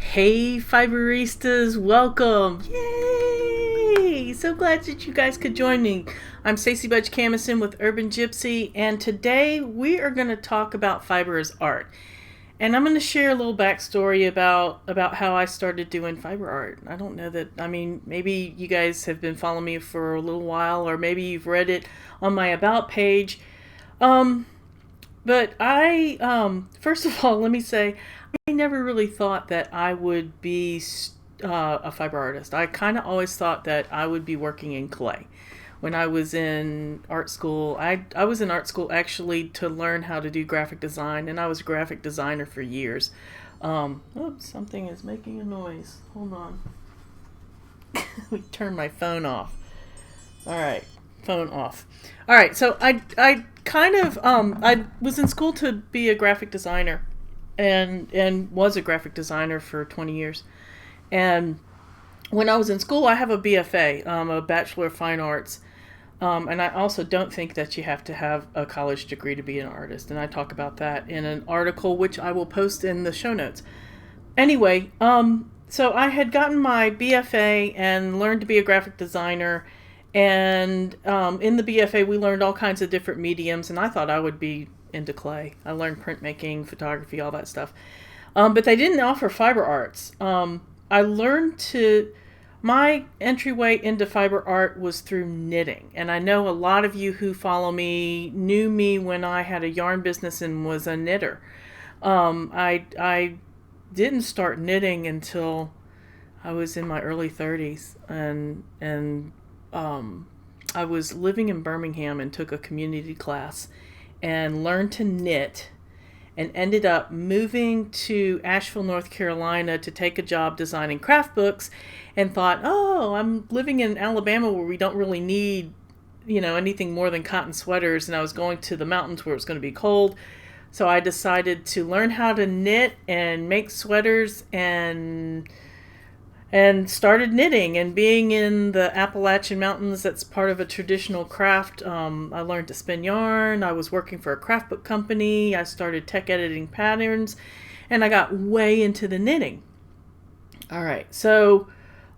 Hey Fiberistas, welcome! Yay! So glad that you guys could join me. I'm Stacey Budge Camison with UrbanGypZ, and today we are going to talk about fiber as art. And I'm going to share a little backstory about how I started doing fiber art. I don't know that, maybe you guys have been following me for a little while, or maybe you've read it on my About page. But first of all, let me say, I never really thought that I would be a fiber artist. I kind of always thought that I would be working in clay. When I was in art school, I was in art school actually to learn how to do graphic design, and I was a graphic designer for years. Oops, something is making a noise. Hold on. Let me turn my phone off. All right, phone off. All right, so I kind of I was in school to be a graphic designer, and was a graphic designer for 20 years. And when I was in school, I have a BFA, a Bachelor of Fine Arts. And I also don't think that you have to have a college degree to be an artist. And I talk about that in an article, which I will post in the show notes. Anyway, so I had gotten my BFA and learned to be a graphic designer. And in the BFA, we learned all kinds of different mediums. And I thought I would be into clay. I learned printmaking, photography, all that stuff. But they didn't offer fiber arts. I learned my entryway into fiber art was through knitting. And I know a lot of you who follow me knew me when I had a yarn business and was a knitter. I didn't start knitting until I was in my early 30s. And I was living in Birmingham and took a community class and learned to knit, and ended up moving to Asheville, North Carolina to take a job designing craft books, and thought, oh, I'm living in Alabama where we don't really need, anything more than cotton sweaters, and I was going to the mountains where it was going to be cold. So I decided to learn how to knit and make sweaters, and started knitting. And being in the Appalachian Mountains, that's part of a traditional craft. I learned to spin yarn. I was working for a craft book company. I started tech editing patterns, and I got way into the knitting. All right, so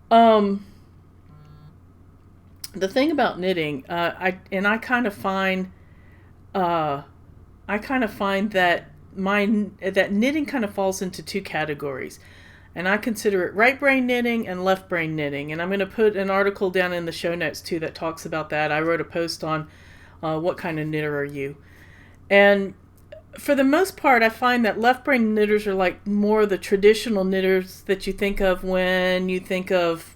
the thing about knitting, I kind of find that that knitting kind of falls into two categories. And I consider it right brain knitting and left brain knitting. And I'm going to put an article down in the show notes too that talks about that. I wrote a post on what kind of knitter are you. And for the most part, I find that left brain knitters are like more the traditional knitters that you think of when you think of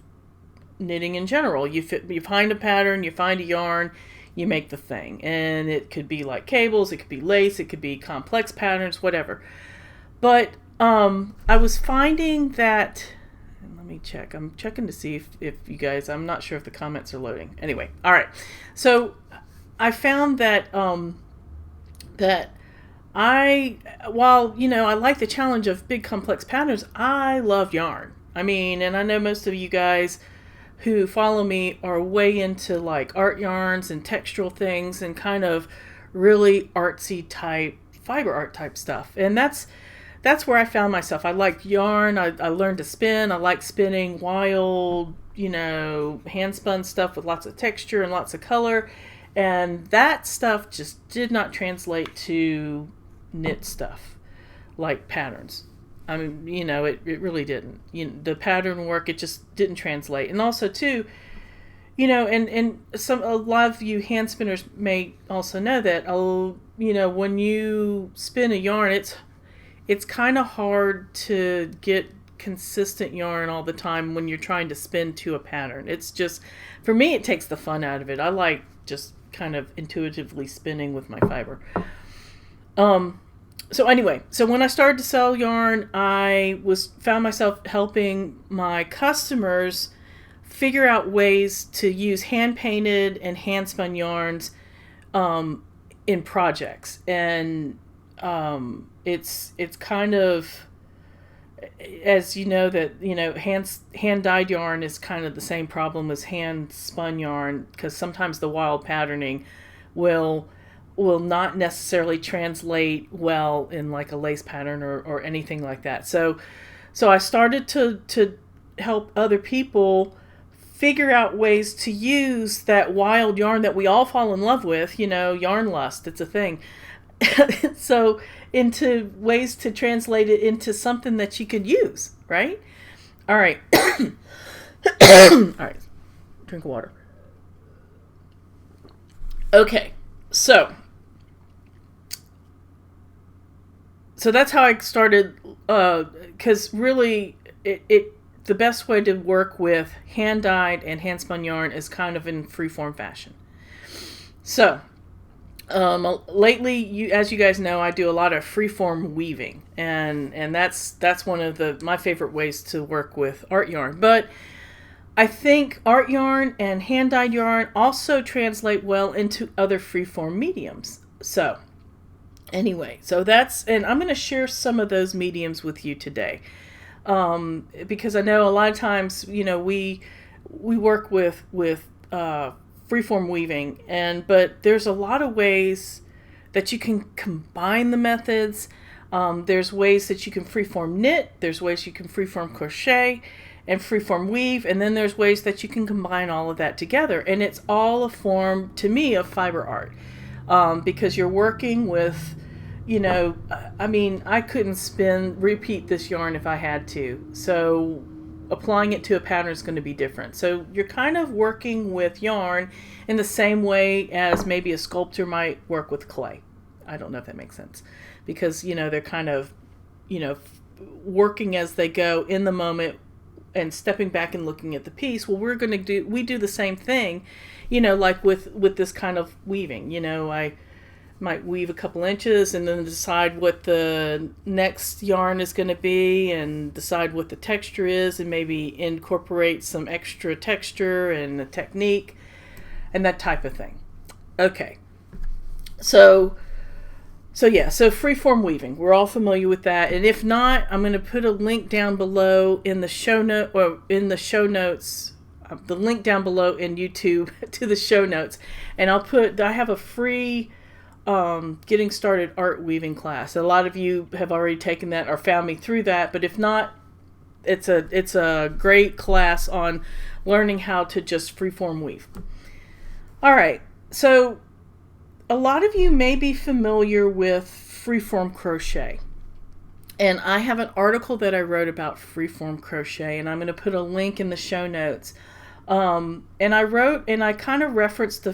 knitting in general. You find a pattern, you find a yarn, you make the thing. And it could be like cables, it could be lace, it could be complex patterns, whatever. But I was finding that, and let me check. I'm checking to see if you guys, I'm not sure if the comments are loading. Anyway, all right. So I found that, while, I like the challenge of big complex patterns, I love yarn. And I know most of you guys who follow me are way into like art yarns and textural things and kind of really artsy type, fiber art type stuff. And that's where I found myself. I liked yarn. I learned to spin. I like spinning wild, hand spun stuff with lots of texture and lots of color. And that stuff just did not translate to knit stuff like patterns. It really didn't. The pattern work, it just didn't translate. And also too, and a lot of you hand spinners may also know that, when you spin a yarn, it's kind of hard to get consistent yarn all the time when you're trying to spin to a pattern. It's just, for me, it takes the fun out of it. I like just kind of intuitively spinning with my fiber. So anyway, so when I started to sell yarn, I found myself helping my customers figure out ways to use hand-painted and hand-spun yarns in projects. And it's kind of, as you know, that hand dyed yarn is kind of the same problem as hand spun yarn, because sometimes the wild patterning will not necessarily translate well in like a lace pattern or anything like that. So So I started to help other people figure out ways to use that wild yarn that we all fall in love with, yarn lust, it's a thing. So into ways to translate it into something that you could use, right? All right. All right. Drink of water. Okay. So that's how I started, because really the best way to work with hand-dyed and hand-spun yarn is kind of in freeform fashion. So lately, as you guys know, I do a lot of freeform weaving, and that's one of my favorite ways to work with art yarn. But I think art yarn and hand-dyed yarn also translate well into other freeform mediums. So anyway, and I'm going to share some of those mediums with you today, because I know a lot of times, we work with freeform weaving, but there's a lot of ways that you can combine the methods. There's ways that you can freeform knit, there's ways you can freeform crochet and freeform weave, and then there's ways that you can combine all of that together, and it's all a form, to me, of fiber art, because you're working with, I couldn't repeat this yarn if I had to, so applying it to a pattern is going to be different. So you're kind of working with yarn in the same way as maybe a sculptor might work with clay. I don't know if that makes sense, because they're kind of working as they go in the moment and stepping back and looking at the piece. Well, we do the same thing, like with this kind of weaving. I might weave a couple inches and then decide what the next yarn is going to be and decide what the texture is and maybe incorporate some extra texture and a technique and that type of thing. Okay. So freeform weaving, we're all familiar with that. And if not, I'm going to put a link down below in the show notes, the link down below in YouTube to the show notes. And I have a free getting started art weaving class. A lot of you have already taken that or found me through that, but if not, it's a great class on learning how to just freeform weave. All right, so a lot of you may be familiar with freeform crochet, and I have an article that I wrote about freeform crochet, and I'm going to put a link in the show notes. And I kind of referenced a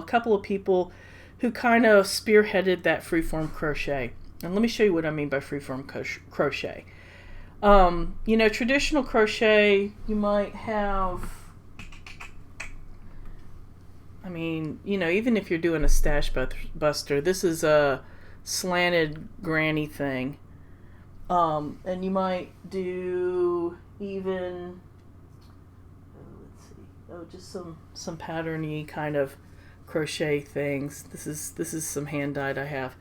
couple of people who kind of spearheaded that freeform crochet. And let me show you what I mean by freeform crochet. Traditional crochet, you might have, even if you're doing a stash buster, this is a slanted granny thing. And you might do even, just some patterny kind of crochet things. This is some hand dyed I have.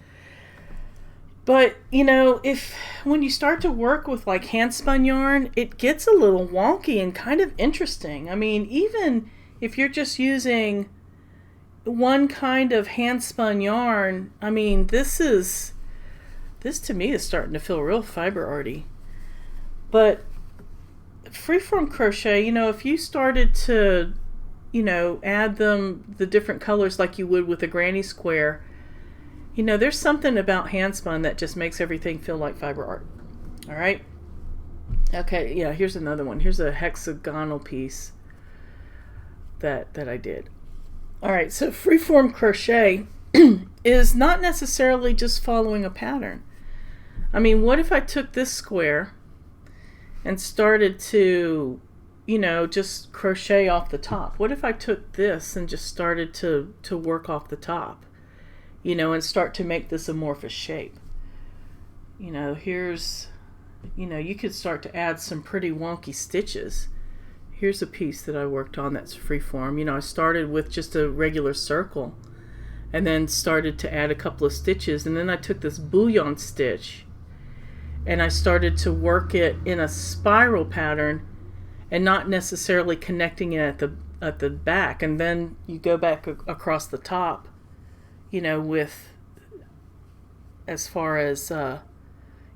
But when you start to work with like hand spun yarn, it gets a little wonky and kind of interesting. Even if you're just using one kind of hand spun yarn, this to me is starting to feel real fiber arty. But freeform crochet, if you started to add the different colors like you would with a granny square, there's something about hand spun that just makes everything feel like fiber art. All right. Okay. Yeah. Here's another one. Here's a hexagonal piece that I did. All right. So freeform crochet is not necessarily just following a pattern. What if I took this square and started to just crochet off the top? What if I took this and just started to work off the top, and start to make this amorphous shape? Here's, you could start to add some pretty wonky stitches. Here's a piece that I worked on that's freeform. I started with just a regular circle and then started to add a couple of stitches, and then I took this bouillon stitch and I started to work it in a spiral pattern and not necessarily connecting it at the back, and then you go back across the top, with as far as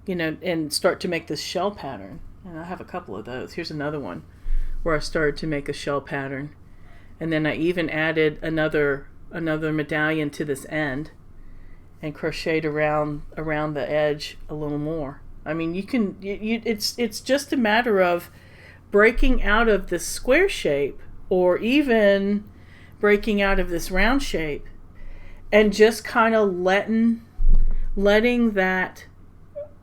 and start to make this shell pattern. And I have a couple of those. Here's another one where I started to make a shell pattern. And then I even added another medallion to this end and crocheted around the edge a little more. I mean, it's just a matter of breaking out of this square shape, or even breaking out of this round shape, and just kind of letting that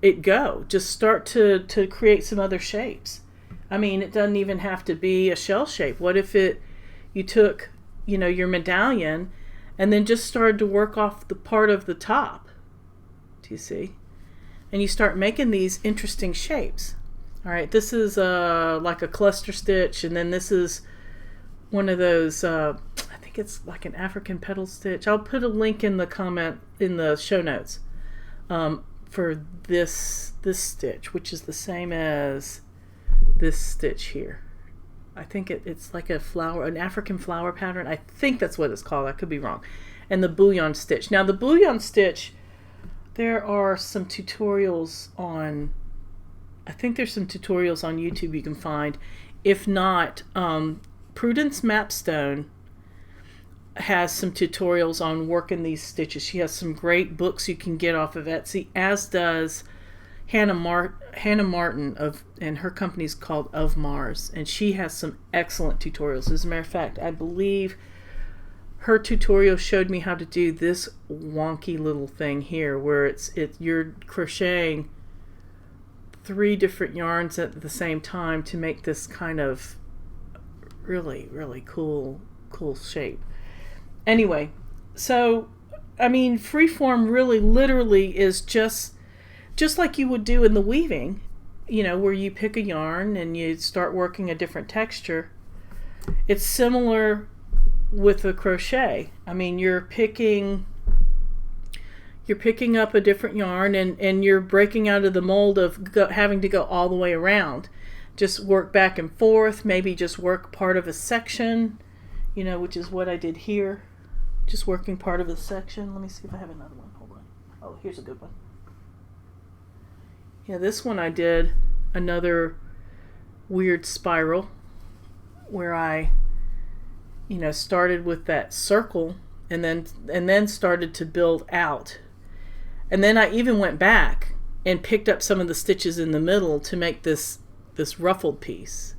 it go. Just start to create some other shapes. I mean, it doesn't even have to be a shell shape. What if you took, your medallion and then just started to work off the part of the top? Do you see? And you start making these interesting shapes. All right, this is like a cluster stitch, and then this is one of those, I think it's like an African petal stitch. I'll put a link in the show notes for this stitch, which is the same as this stitch here. I think it's like an African flower pattern. I think that's what it's called. I could be wrong. And the bullion stitch. Now the bullion stitch, there are some tutorials on, I think there's some tutorials on YouTube you can find. If not, Prudence Mapstone has some tutorials on working these stitches. She has some great books you can get off of Etsy, as does Hannah Martin and her company's called Of Mars, and she has some excellent tutorials. As a matter of fact, I believe her tutorial showed me how to do this wonky little thing here, where you're crocheting 3 different yarns at the same time to make this kind of really, really cool shape. Anyway, so I mean, freeform really literally is just like you would do in the weaving, where you pick a yarn and you start working a different texture. It's similar with the crochet. I mean, you're picking up a different yarn, and you're breaking out of the mold of having to go all the way around. Just work back and forth, maybe just work part of a section, which is what I did here. Just working part of a section. Let me see if I have another one. Hold on. Oh, here's a good one. Yeah, this one I did another weird spiral where I, started with that circle and then started to build out. And then I even went back and picked up some of the stitches in the middle to make this ruffled piece.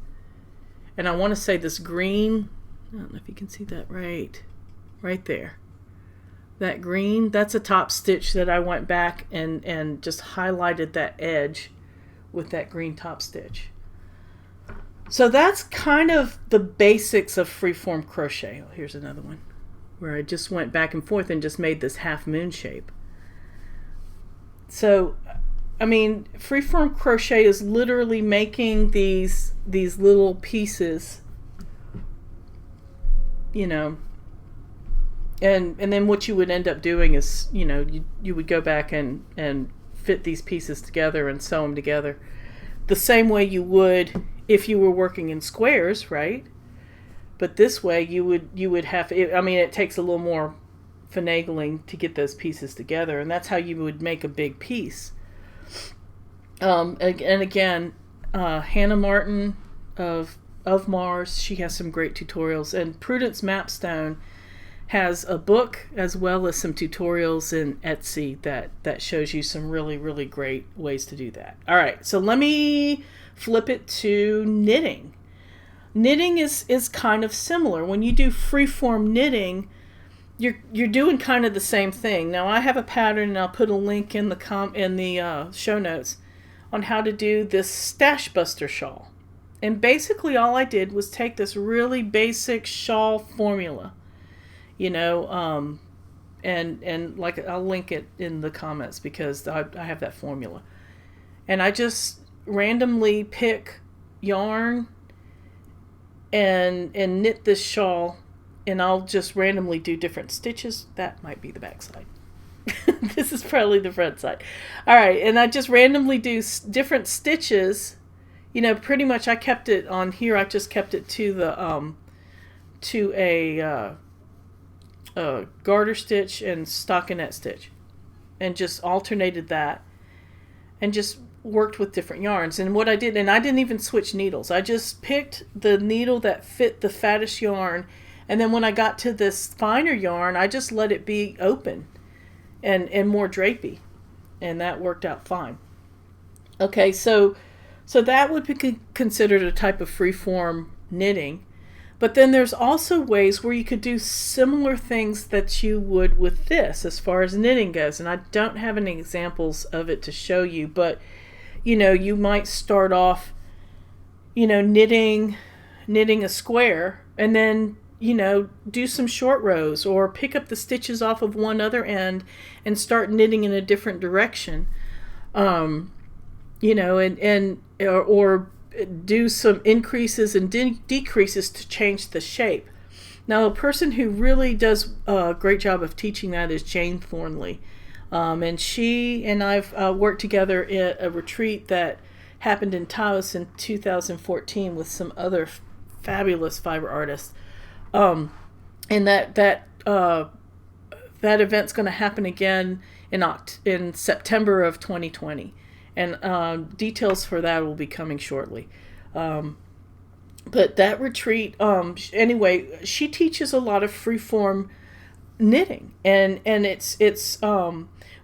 And I want to say this green, I don't know if you can see that right there. That green, that's a top stitch that I went back and just highlighted that edge with that green top stitch. So that's kind of the basics of freeform crochet. Oh, here's another one where I just went back and forth and just made this half moon shape. So, I mean, freeform crochet is literally making these little pieces, and then what you would end up doing is, you would go back and fit these pieces together and sew them together the same way you would if you were working in squares, right? But this way you would have, it takes a little more finagling to get those pieces together, and that's how you would make a big piece. And again, Hannah Martin of Mars, she has some great tutorials, and Prudence Mapstone has a book as well as some tutorials in Etsy that shows you some really, really great ways to do that. All right, so let me flip it to knitting. Knitting is kind of similar. When you do freeform knitting, you're doing kind of the same thing. Now I have a pattern, and I'll put a link in the show notes on how to do this Stash Buster shawl. And basically all I did was take this really basic shawl formula, and like I'll link it in the comments because I have that formula. And I just randomly pick yarn and knit this shawl, and I'll just randomly do different stitches. That might be the back side. This is probably the front side. All right, and I just randomly do different stitches. Pretty much I kept it on here. I just kept it to the to a garter stitch and stockinette stitch, and just alternated that. and just worked with different yarns. And what I did, and I didn't even switch needles. I just picked the needle that fit the fattest yarn, and then when I got to this finer yarn, I just let it be open and more drapey, and that worked out fine. Okay, so that would be considered a type of freeform knitting. But then there's also ways where you could do similar things that you would with this as far as knitting goes. And I don't have any examples of it to show you, but you might start off, knitting a square, and then, do some short rows, or pick up the stitches off of one other end and start knitting in a different direction. Or do some increases and decreases to change the shape. Now, a person who really does a great job of teaching that is Jane Thornley. And she and I've worked together at a retreat that happened in Taos in 2014 with some other fabulous fiber artists. And that event's going to happen again in September of 2020. And details for that will be coming shortly. But that retreat, anyway, she teaches a lot of freeform knitting, and it's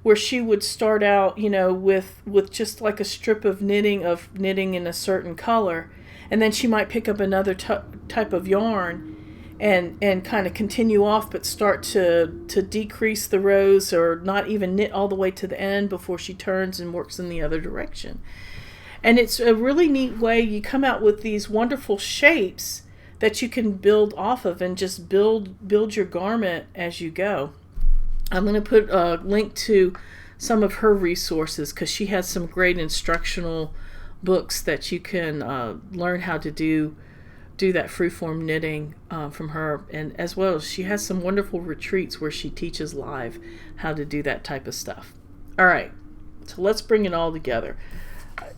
where she would start out, with just like a strip of knitting in a certain color, and then she might pick up another type of yarn and kind of continue off, but start to decrease the rows, or not even knit all the way to the end before she turns and works in the other direction. And it's a really neat way. You come out with these wonderful shapes that you can build off of and just build your garment as you go. I'm going to put a link to some of her resources, because she has some great instructional books that you can learn how to do that freeform knitting from her. And as well as she has some wonderful retreats where she teaches live how to do that type of stuff. All right, so let's bring it all together.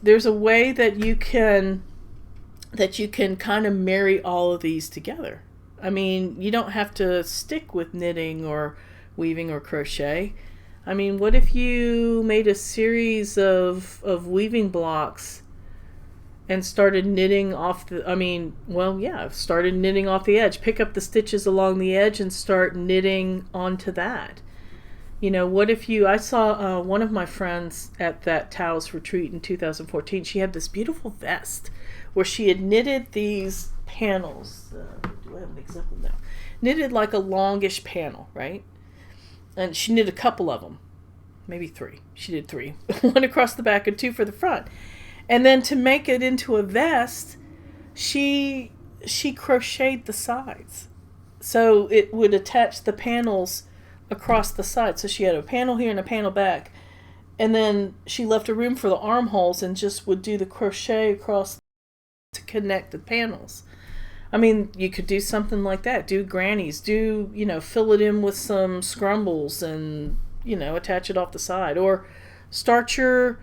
There's a way that you can kind of marry all of these together. I mean, you don't have to stick with knitting or weaving or crochet. I mean, what if you made a series of weaving blocks and started knitting off started knitting off the edge. Pick up the stitches along the edge and start knitting onto that. What if I saw one of my friends at that Taos retreat in 2014. She had this beautiful vest where she had knitted these panels. Do I have an example now? Knitted like a longish panel, right? And she knit a couple of them, maybe 3. She did 3, 1 across the back and 2 for the front. And then to make it into a vest, she crocheted the sides, so it would attach the panels across the side. So she had a panel here and a panel back, and then she left a room for the armholes and just would do the crochet across to connect the panels. I mean, you could do something like that. Do grannies. Fill it in with some scrumbles and, attach it off the side. Or start your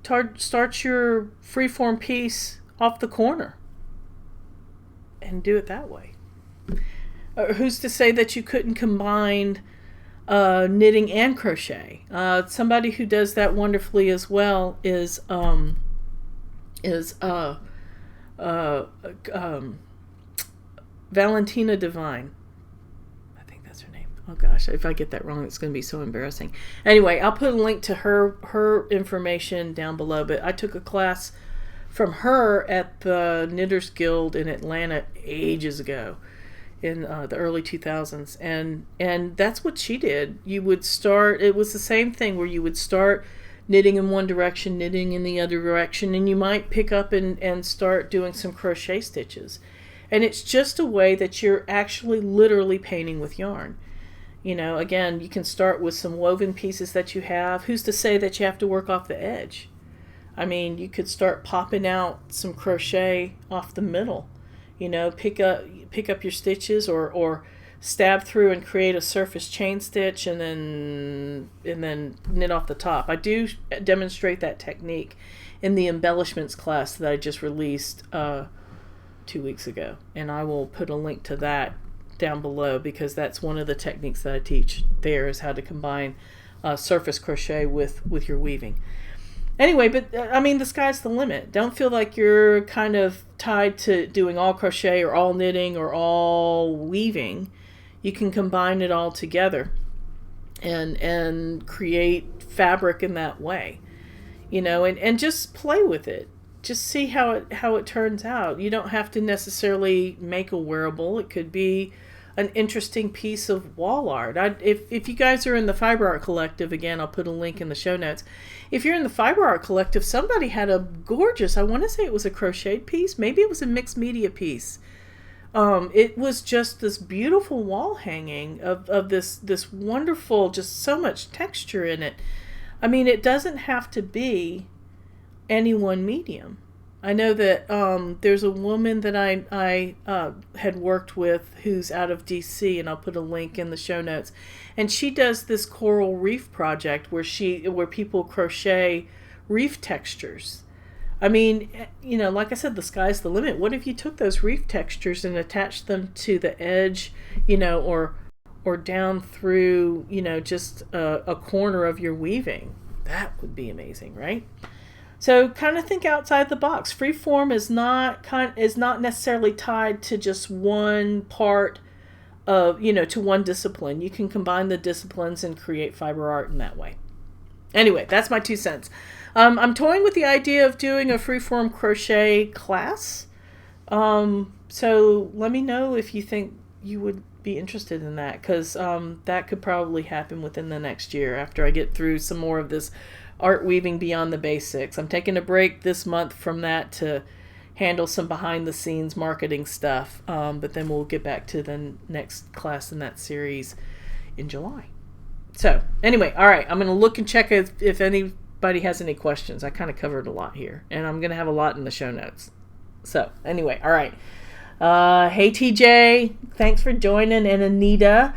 freeform piece off the corner and do it that way. Who's to say that you couldn't combine knitting and crochet? Somebody who does that wonderfully as well is Valentina Divine. I think that's her name. Oh gosh, if I get that wrong, it's going to be so embarrassing. Anyway, I'll put a link to her information down below. But I took a class from her at the Knitters Guild in Atlanta ages ago, in the early 2000s, and that's what she did. You would start. It was the same thing where you would start knitting in one direction, knitting in the other direction, and you might pick up and start doing some crochet stitches. And it's just a way that you're actually literally painting with yarn. Again, you can start with some woven pieces that you have. Who's to say that you have to work off the edge? I mean, you could start popping out some crochet off the middle. Pick up your stitches, or stab through and create a surface chain stitch, and then knit off the top. I do demonstrate that technique in the Embellishments class that I just released 2 weeks ago, and I will put a link to that down below, because that's one of the techniques that I teach there, is how to combine surface crochet with your weaving. Anyway, but I mean, the sky's the limit. Don't feel like you're kind of tied to doing all crochet or all knitting or all weaving. You can combine it all together and create fabric in that way, and just play with it. Just see how it turns out. You don't have to necessarily make a wearable. It could be an interesting piece of wall art. If you guys are in the Fiber Art Collective, again, I'll put a link in the show notes. If you're in the Fiber Art Collective, somebody had a gorgeous, I want to say it was a crocheted piece, maybe it was a mixed media piece. It was just this beautiful wall hanging of this wonderful, just so much texture in it. I mean, it doesn't have to be any one medium. I know that there's a woman that I had worked with who's out of DC, and I'll put a link in the show notes. And she does this coral reef project where people crochet reef textures. I mean, like I said, the sky's the limit. What if you took those reef textures and attached them to the edge, or down through, just a corner of your weaving? That would be amazing, right? So kind of think outside the box. Freeform is not necessarily tied to just one part of, to one discipline. You can combine the disciplines and create fiber art in that way. Anyway, that's my 2 cents. I'm toying with the idea of doing a Freeform Crochet class. So let me know if you think you would be interested in that, because that could probably happen within the next year after I get through some more of this art weaving beyond the basics. I'm taking a break this month from that to handle some behind the scenes marketing stuff, but then we'll get back to the next class in that series in July. So anyway, all right, I'm going to look and check if anybody has any questions. I kind of covered a lot here, and I'm going to have a lot in the show notes. So anyway, all right. Hey TJ, thanks for joining, and Anita,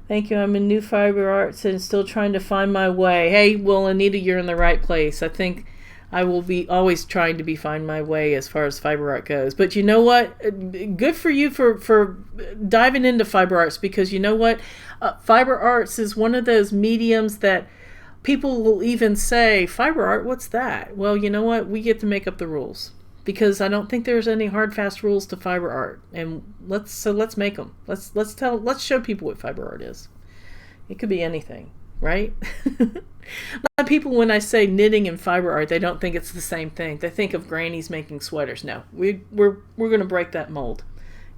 thank you. I'm in new fiber arts and still trying to find my way. Hey, well, Anita, you're in the right place. I think I will be always trying to find my way as far as fiber art goes. But you know what? Good for you for diving into fiber arts, because you know what? Fiber arts is one of those mediums that people will even say, fiber art, what's that? Well, you know what? We get to make up the rules, because I don't think there's any hard, fast rules to fiber art, and let's make them. Let's show people what fiber art is. It could be anything, right? A lot of people, when I say knitting and fiber art, they don't think it's the same thing. They think of grannies making sweaters. No, we're going to break that mold.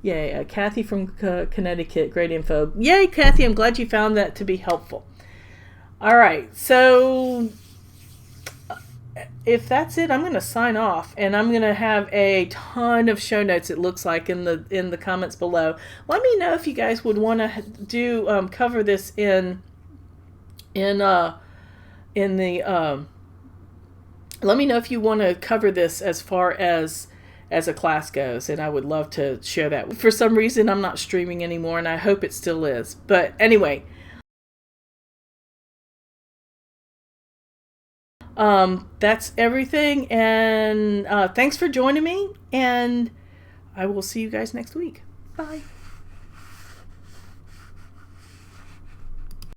Yay, Kathy from Connecticut, great info. Yay, Kathy, I'm glad you found that to be helpful. All right, so if that's it, I'm going to sign off, and I'm going to have a ton of show notes, it looks like, in the comments below. Let me know if you guys would want to do cover this in the let me know if you want to cover this as far as a class goes, and I would love to share that. For some reason, I'm not streaming anymore, and I hope it still is. But anyway, that's everything, and thanks for joining me, and I will see you guys next week. Bye.